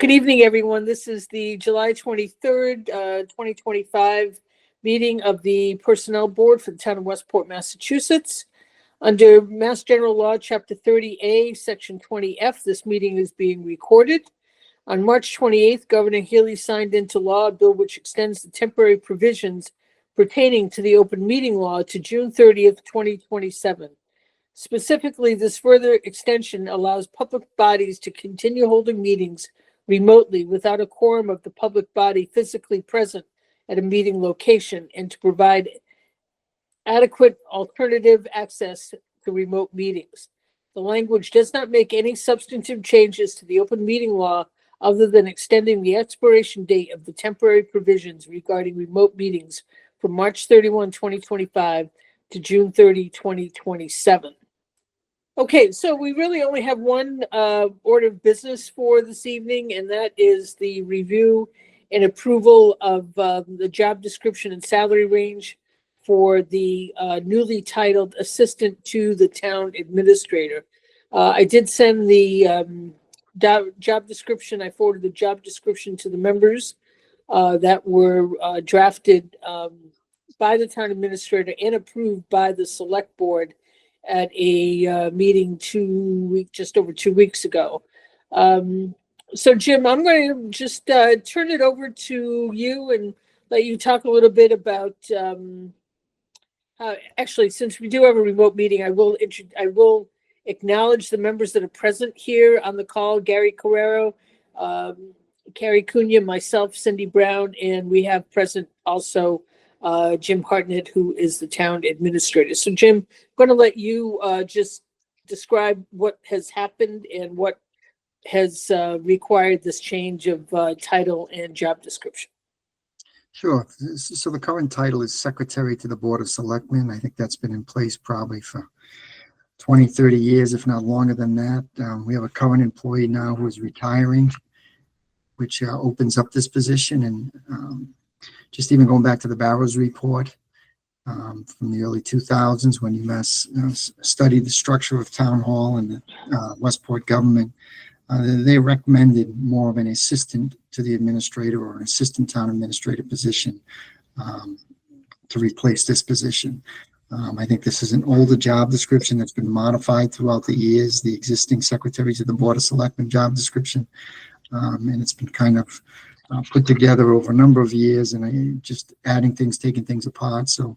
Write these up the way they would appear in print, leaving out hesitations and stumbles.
Good evening, everyone. This is the July 23rd, 2025 meeting of the Personnel Board for the Town of Westport, Massachusetts. Under Mass General Law, Chapter 30A, Section 20F, this meeting is being recorded. On March 28th, Governor Healy signed into law a bill which extends the temporary provisions pertaining to the open meeting law to June 30th, 2027. Specifically, this further extension allows public bodies to continue holding meetings remotely without a quorum of the public body physically present at a meeting location, and to provide adequate alternative access to remote meetings. The language does not make any substantive changes to the open meeting law other than extending the expiration date of the temporary provisions regarding remote meetings from March 31, 2025 to June 30, 2027. Okay, so we really only have one order of business for this evening, and that is the review and approval of the job description and salary range for the newly titled Assistant to the Town Administrator. I did send the job description. I forwarded the job description to the members that were drafted by the Town Administrator and approved by the Select Board at a meeting just over 2 weeks ago. So Jim, I'm going to just turn it over to you and let you talk a little bit about, actually, since we do have a remote meeting, I will acknowledge the members that are present here on the call: Gary Carrero, Carrie Cunha, myself, Cindy Brown, and we have present also Jim Hartnett, who is the town administrator. So Jim, I'm going to let you just describe what has happened and what has required this change of title and job description. Sure. So the current title is Secretary to the Board of Selectmen. I think that's been in place probably for 20, 30 years, if not longer than that. We have a current employee now who is retiring, which opens up this position. And just even going back to the Barrows report from the early 2000s, when UMass studied the structure of town hall and the Westport government, they recommended more of an assistant to the administrator or an assistant town administrator position to replace this position. I think this is an older job description that's been modified throughout the years, the existing secretary to the Board of Selectmen job description. And it's been kind of put together over a number of years, and just adding things, taking things apart. So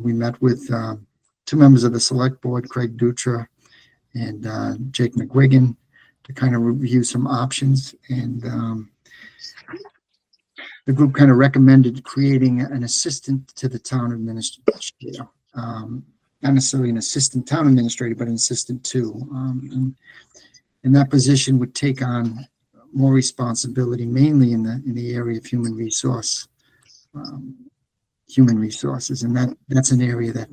we met with two members of the Select Board, Craig Dutra and Jake McGuigan, to kind of review some options. And the group kind of recommended creating an assistant to the town administrator. Not necessarily an assistant town administrator, but an assistant too. And that position would take on more responsibility, mainly in the area of human resources, and that's an area that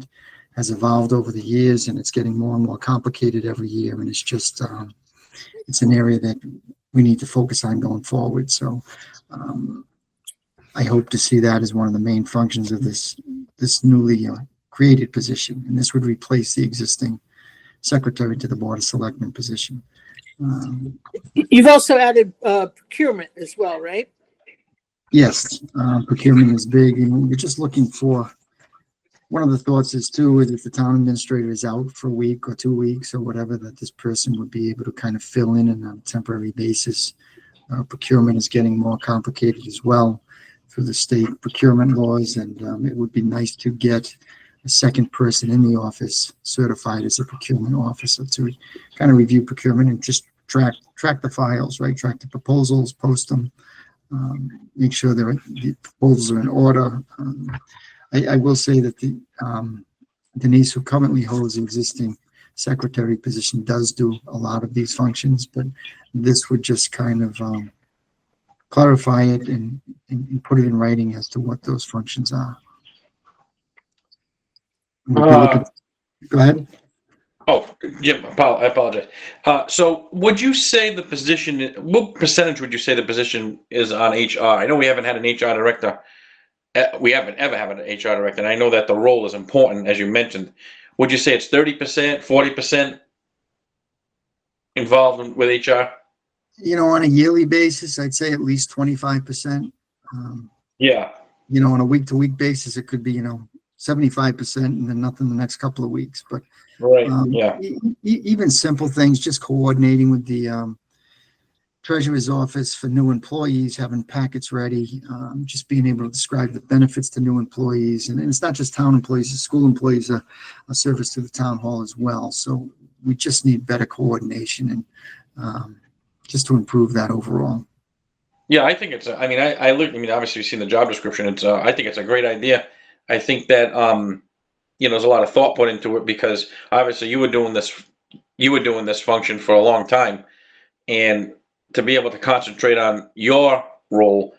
has evolved over the years, and it's getting more and more complicated every year. And it's just it's an area that we need to focus on going forward. So I hope to see that as one of the main functions of this newly created position, and this would replace the existing secretary to the Board of Selectmen position. You've also added procurement as well, right? Yes, procurement is big, and we're just looking for, one of the thoughts is too, is if the town administrator is out for a week or 2 weeks or whatever, that this person would be able to kind of fill in on a temporary basis. Procurement is getting more complicated as well through the state procurement laws, and it would be nice to get a second person in the office certified as a procurement officer to kind of review procurement and just track the files, right? Track the proposals, post them, make sure the proposals are in order. I will say that Denise, who currently holds the existing secretary position, does do a lot of these functions, but this would just kind of clarify it and put it in writing as to what those functions are. Go ahead. Oh, Jim, I apologize. So would you say the position, what percentage would you say the position is on HR? I know we haven't had an HR director. We haven't ever had an HR director, and I know that the role is important, as you mentioned. Would you say it's 30%, 40% involved with HR? On a yearly basis, I'd say at least 25%. Yeah. On a week-to-week basis, it could be, 75% and then nothing the next couple of weeks. But Right. Yeah. even simple things, just coordinating with the treasurer's office for new employees, having packets ready, just being able to describe the benefits to new employees. And it's not just town employees, the school employees are a service to the town hall as well. So we just need better coordination and just to improve that overall. Yeah, I think it's. I mean, I look. I mean, obviously, you've seen the job description. It's. I think it's a great idea. I think that there's a lot of thought put into it because obviously you were doing this. You were doing this function for a long time, and to be able to concentrate on your role,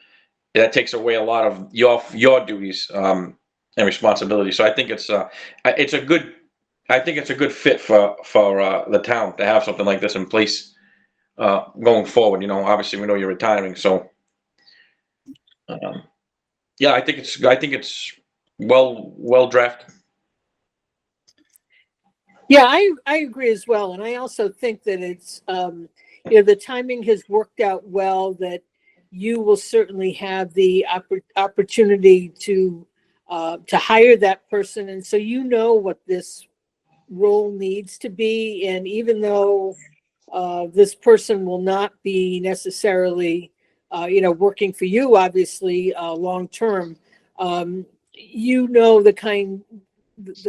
that takes away a lot of your duties and responsibilities. So I think it's a good. I think it's a good fit for the town to have something like this in place. Going forward, obviously we know you're retiring, so yeah, I think it's well drafted. Yeah, I agree as well. And I also think that it's, the timing has worked out well, that you will certainly have the opportunity to hire that person. And so what this role needs to be. And even though this person will not be necessarily, working for you, obviously, long term, the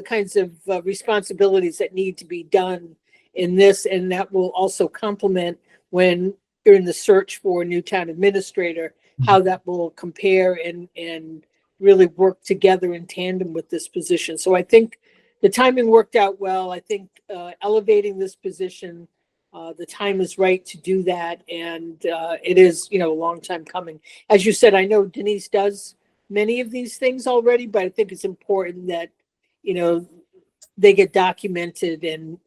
kinds of responsibilities that need to be done in this, and that will also complement when you're in the search for a new town administrator, how that will compare and really work together in tandem with this position. So I think the timing worked out well. I think elevating this position, the time is right to do that, and it is, a long time coming. As you said, I know Denise does many of these things already, but I think it's important that they get documented and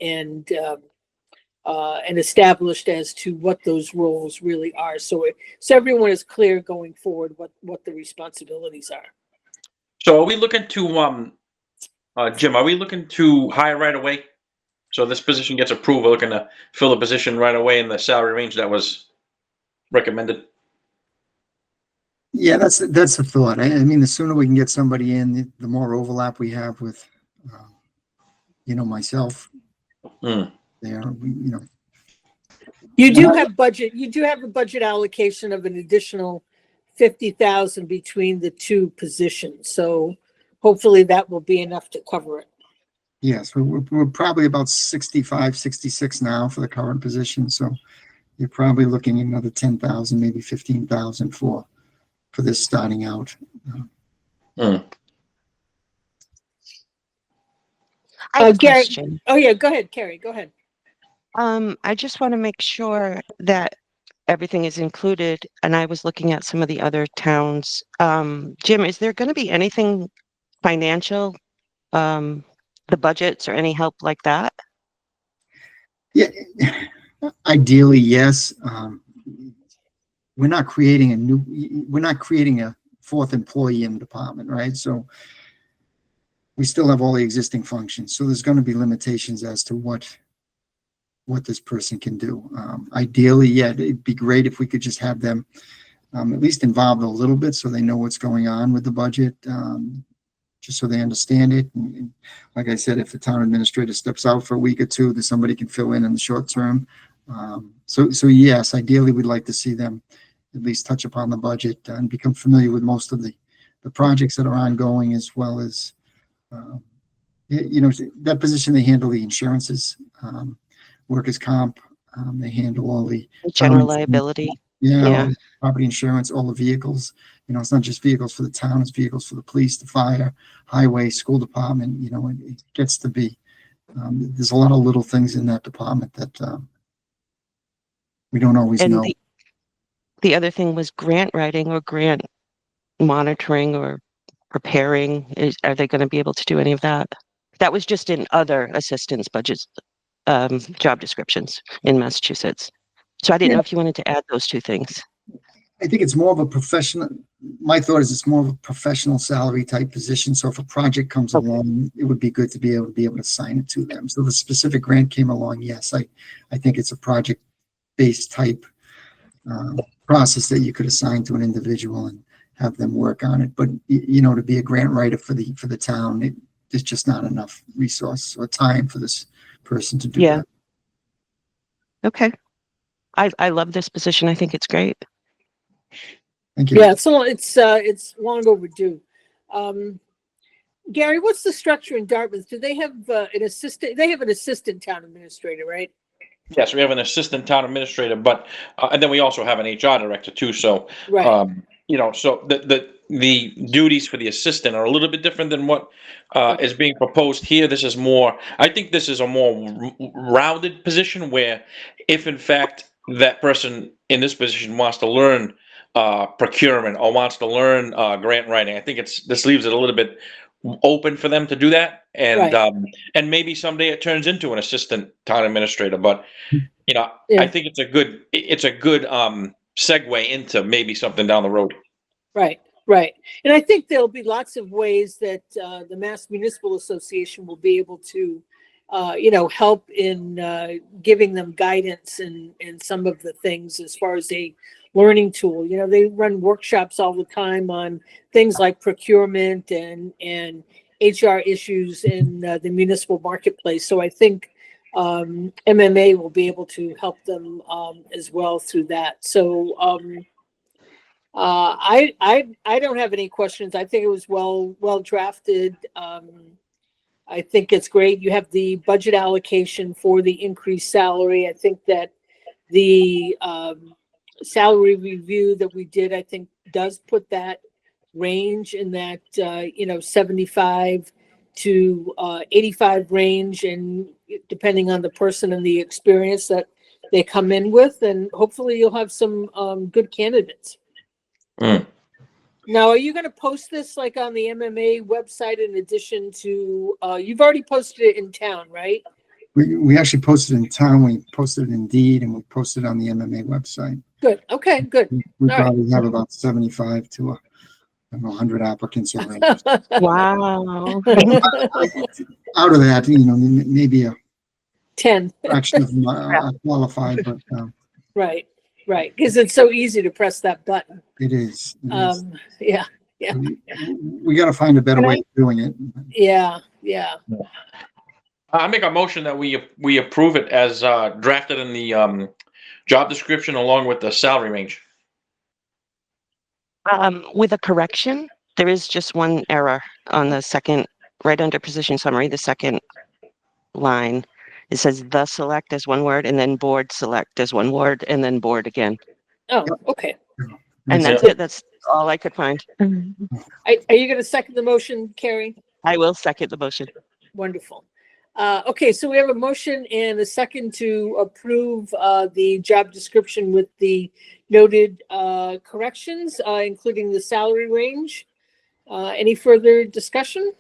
established as to what those roles really are. So everyone is clear going forward what the responsibilities are. So are we looking to Jim? Are we looking to hire right away? So this position gets approved. We're looking to fill the position right away in the salary range that was recommended. Yeah, that's a thought. I mean, the sooner we can get somebody in, the more overlap we have with, myself. Mm. There, You do have budget. You do have a budget allocation of an additional 50,000 between the two positions. So hopefully that will be enough to cover it. Yes, we're probably about 65, 66 now for the current position. So you're probably looking at another 10,000, maybe 15,000 for this starting out. Mm. I have a Gary, question. oh yeah, go ahead, Carrie, go ahead. I just want to make sure that everything is included, and I was looking at some of the other towns. Jim, is there going to be anything financial, the budgets or any help like that? Yeah, ideally, yes. We're not creating a fourth employee in the department, right? So we still have all the existing functions. So there's going to be limitations as to what this person can do. Ideally, yeah, it'd be great if we could just have them at least involved a little bit so they know what's going on with the budget, just so they understand it. And like I said, if the town administrator steps out for a week or two, that somebody can fill in the short term. So yes, ideally, we'd like to see them at least touch upon the budget and become familiar with most of the projects that are ongoing, as well as, that position, they handle the insurances, workers' comp, they handle all the General liability. all the property insurance, all the vehicles. It's not just vehicles for the town, it's vehicles for the police, the fire, highway, school department. It gets to be, there's a lot of little things in that department that we don't always know. The other thing was grant writing or grant monitoring or preparing. Are they going to be able to do any of that? That was just in other assistance budgets, job descriptions in Massachusetts. So I didn't know if you wanted to add those two things. I think it's more of a professional, my thought is it's more of a professional salary type position. So if a project comes along, it would be good to be able to assign it to them. So the specific grant came along, yes, I think it's a project-based type process that you could assign to an individual and have them work on it. But you know, to be a grant writer for the town, there's just not enough resource or time for this person to do Yeah. that. Okay. I love this position. I think it's great. Thank you. Yeah, so it's long overdue. Gary, what's the structure in Dartmouth? Do they have an assistant? They have an assistant town administrator, right? Yes, we have an assistant town administrator, but, and then we also have an HR director too, so, Right. you know, so the duties for the assistant are a little bit different than what, is being proposed here. This is more, I think this is a more rounded position where if in fact that person in this position wants to learn, procurement or wants to learn, grant writing, I think this leaves it a little bit open for them to do that. And, Right. and maybe someday it turns into an assistant town administrator, but, you know, Yeah. I think it's a good segue into maybe something down the road. Right, right. And I think there'll be lots of ways that the Mass Municipal Association will be able to, help in giving them guidance in some of the things as far as a learning tool. You know, they run workshops all the time on things like procurement and HR issues in the municipal marketplace. So I think MMA will be able to help them as well through that. So I don't have any questions. I think it was well drafted. I think it's great. You have the budget allocation for the increased salary. I think that the salary review that we did, I think, does put that range in that 75 to 85 range, and depending on the person and the experience that they come in with, and hopefully you'll have some good candidates. Mm. Now, are you going to post this like on the MMA website in addition to, you've already posted it in town, right? We actually posted in town, we posted it in Indeed, and we posted on the MMA website. Good. Okay, good. We All right. probably have about 75 to 100 applicants already. Wow. Out of that, you know, maybe a 10. fraction of them are qualified, but Right, right. Because it's so easy to press that button. it is. It is. Yeah, We got to find a better way of doing it. yeah. I make a motion that we approve it as drafted in the job description along with the salary range. With a correction, there is just one error on the second, right under position summary, the second line. It says the select as one word and then board select as one word and then board again. Oh, okay. And that's it. That's all I could find. Are you going to second the motion, Carrie? I will second the motion. Wonderful. Okay, so we have a motion and a second to approve the job description with the noted corrections, including the salary range. Any further discussion?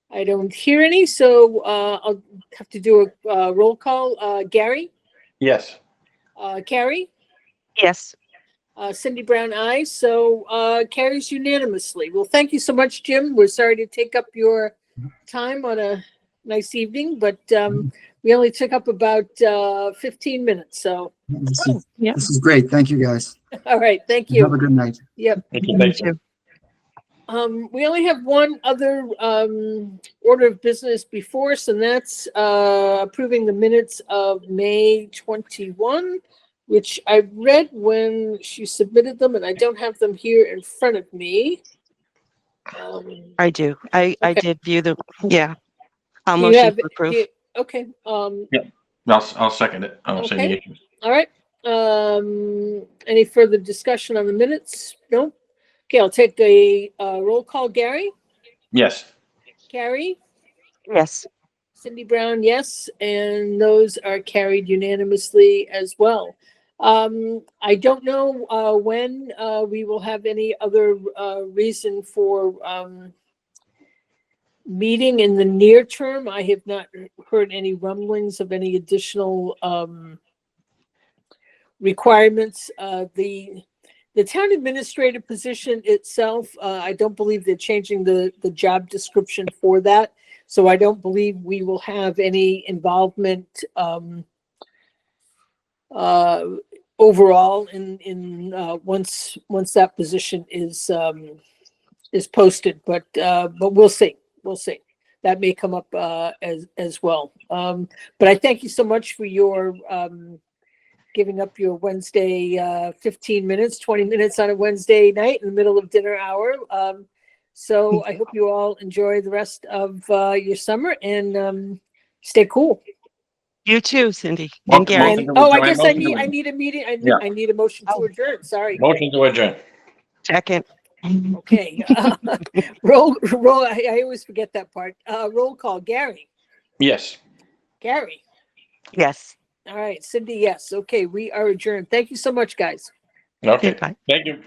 I don't hear any, so I'll have to do a roll call. Gary? Yes. Carrie? Yes. Cindy Brown, aye. So carries unanimously. Well, thank you so much, Jim. We're sorry to take up your time on a nice evening, but we only took up about 15 minutes. So, This is great. Thank you, guys. all right. Thank Have a you. good night. Yep. Thank you. Me Thanks. too. We only have one other order of business before us, and that's approving the minutes of May 21, which I read when she submitted them, and I don't have them here in front of me. I do. I Okay. did view the, yeah. I'll Do you motion have to it? approve. Okay. I'll second it. I don't see any Okay. issues. All right. Any further discussion on the minutes? No? Okay, I'll take a roll call. Gary? Yes. Carrie? Yes. Cindy Brown, yes, and those are carried unanimously as well. I don't know when we will have any other reason for meeting in the near term. I have not heard any rumblings of any additional requirements. The town administrator position itself, I don't believe they're changing the job description for that. So I don't believe we will have any involvement overall once that position is posted, but we'll see. We'll see. That may come up as well. But I thank you so much for your giving up your Wednesday 15 minutes, 20 minutes on a Wednesday night in the middle of dinner hour. So I hope you all enjoy the rest of your summer and stay cool. You too, Cindy and Gary. Motion to And, I adjourn. guess Motion to I need a meeting. Yeah. I need a motion to Oh. adjourn. Sorry. Motion to adjourn. Second. Okay. Roll. I always forget that part. Roll call. Gary. Yes. Gary. Yes. All right. Cindy. Yes. Okay. We are adjourned. Thank you so much, guys. Okay. Bye. Thank you.